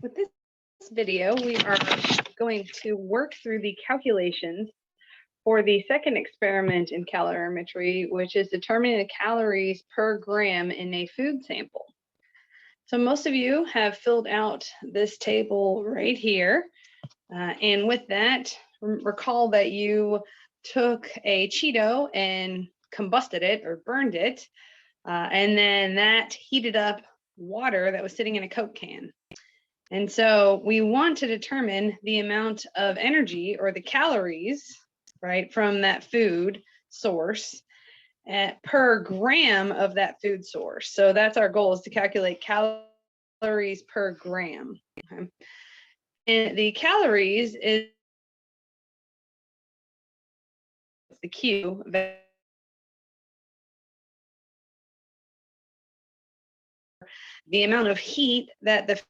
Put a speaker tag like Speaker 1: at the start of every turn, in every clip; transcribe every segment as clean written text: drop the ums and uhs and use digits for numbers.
Speaker 1: With this video, we are going to work through the calculations for the second experiment in calorimetry, which is determining the calories per gram in a food sample. So most of you have filled out this table right here. And with that, recall that you took a Cheeto and combusted it or burned it. And then that heated up water that was sitting in a Coke can. And so we want to determine the amount of energy or the calories, right, from that food source per gram of that food source. So that's our goal, is to calculate calories per gram. Okay. And the calories is the Q. The amount of heat that the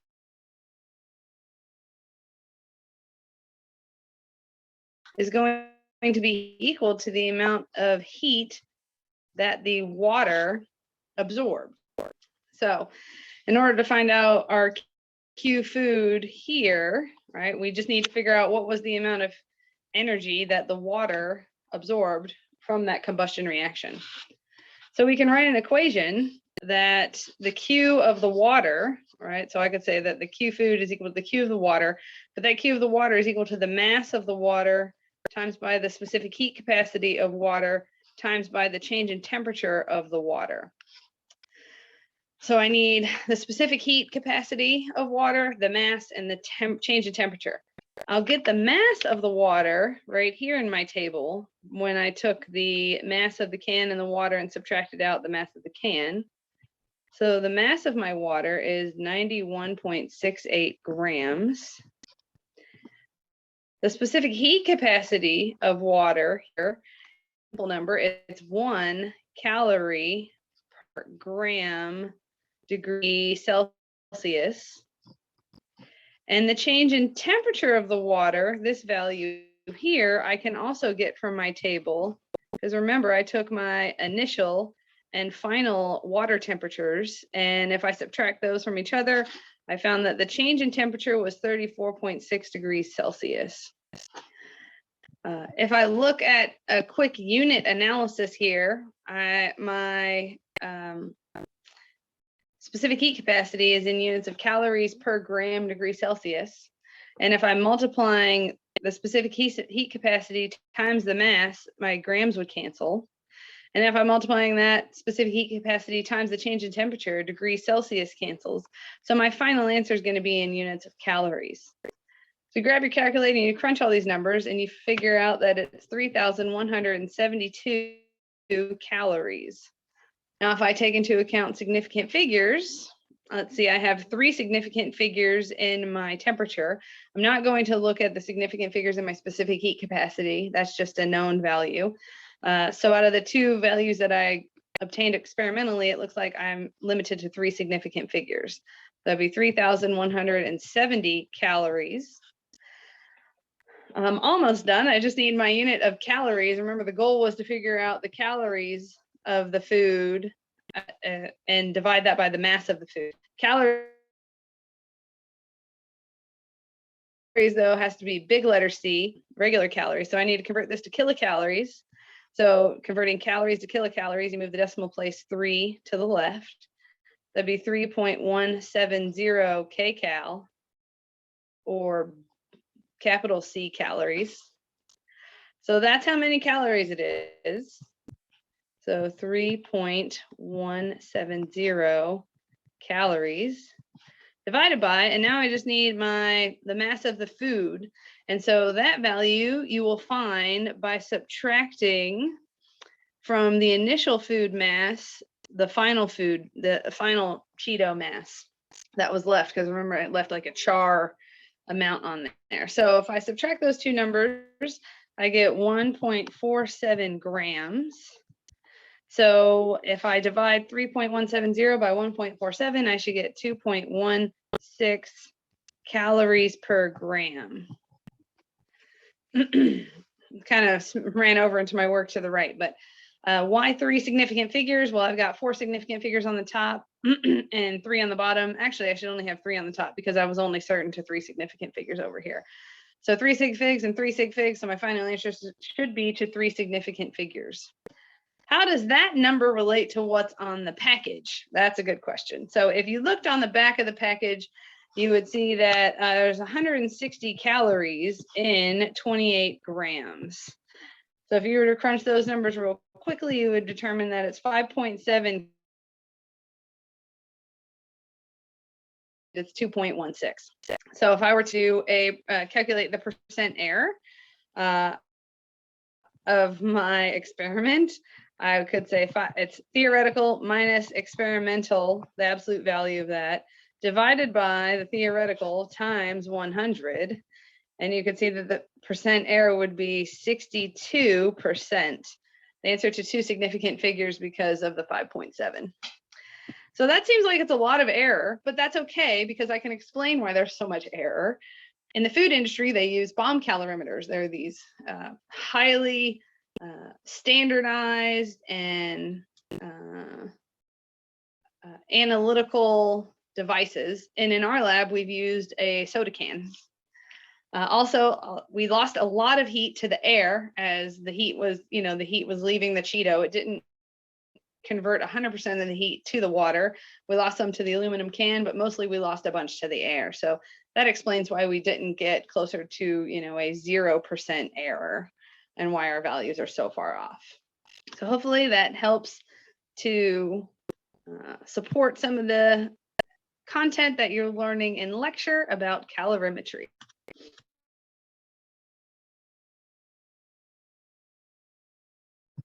Speaker 1: is going to be equal to the amount of heat that the water absorbed. So in order to find out our Q food here, right, we just need to figure out what was the amount of energy that the water absorbed from that combustion reaction. So we can write an equation that the Q of the water, right, so I could say that the Q food is equal to the Q of the water, but that Q of the water is equal to the mass of the water times by the specific heat capacity of water times by the change in temperature of the water. So I need the specific heat capacity of water, the mass, and the change in temperature. I'll get the mass of the water right here in my table when I took the mass of the can and the water and subtracted out the mass of the can. So the mass of my water is 91.68 grams. The specific heat capacity of water here, simple number, it's 1 calorie per gram degree Celsius. And the change in temperature of the water, this value here, I can also get from my table, because remember, I took my initial and final water temperatures, and if I subtract those from each other, I found that the change in temperature was 34.6 degrees Celsius. If I look at a quick unit analysis here, my specific heat capacity is in units of calories per gram degree Celsius. And if I'm multiplying the specific heat capacity times the mass, my grams would cancel. And if I'm multiplying that specific heat capacity times the change in temperature, degrees Celsius cancels. So my final answer is going to be in units of calories. So you grab your calculator and you crunch all these numbers and you figure out that it's 3,172 calories. Now, if I take into account significant figures, let's see, I have 3 significant figures in my temperature. I'm not going to look at the significant figures in my specific heat capacity. That's just a known value. So out of the 2 values that I obtained experimentally, it looks like I'm limited to 3 significant figures. That'd be 3,170 calories. I'm almost done. I just need my unit of calories. Remember, the goal was to figure out the calories of the food and divide that by the mass of the food. Calories, though, has to be big letter C, regular calories. So I need to convert this to kilocalories. So converting calories to kilocalories, you move the decimal place 3 to the left. That'd be 3.170 kcal, or capital C calories. So that's how many calories it is. So 3.170 calories divided by, and now I just need the mass of the food. And so that value you will find by subtracting from the initial food mass, the final Cheeto mass that was left, because remember, it left like a char amount on there. So if I subtract those 2 numbers, I get 1.47 grams. So if I divide 3.170 by 1.47, I should get 2.16 calories per gram. Kind of ran over into my work to the right, but why 3 significant figures? Well, I've got 4 significant figures on the top and 3 on the bottom. Actually, I should only have 3 on the top because I was only certain to 3 significant figures over here. So 3 sig figs and 3 sig figs. So my final answer should be to 3 significant figures. How does that number relate to what's on the package? That's a good question. So if you looked on the back of the package, you would see that there's 160 calories in 28 grams. So if you were to crunch those numbers real quickly, you would determine that it's 5.7. It's 2.16. So if I were to calculate the percent error of my experiment, I could say it's theoretical minus experimental, the absolute value of that, divided by the theoretical times 100. And you could see that the percent error would be 62%. The answer to 2 significant figures because of the 5.7. So that seems like it's a lot of error, but that's okay because I can explain why there's so much error. In the food industry, they use bomb calorimeters. They're these highly standardized and analytical devices. And in our lab, we've used a soda can. Also, we lost a lot of heat to the air as the heat was, the heat was leaving the Cheeto. It didn't convert 100% of the heat to the water. We lost some to the aluminum can, but mostly we lost a bunch to the air. So that explains why we didn't get closer to, a 0% error and why our values are so far off. So hopefully that helps to support some of the content that you're learning in lecture about calorimetry.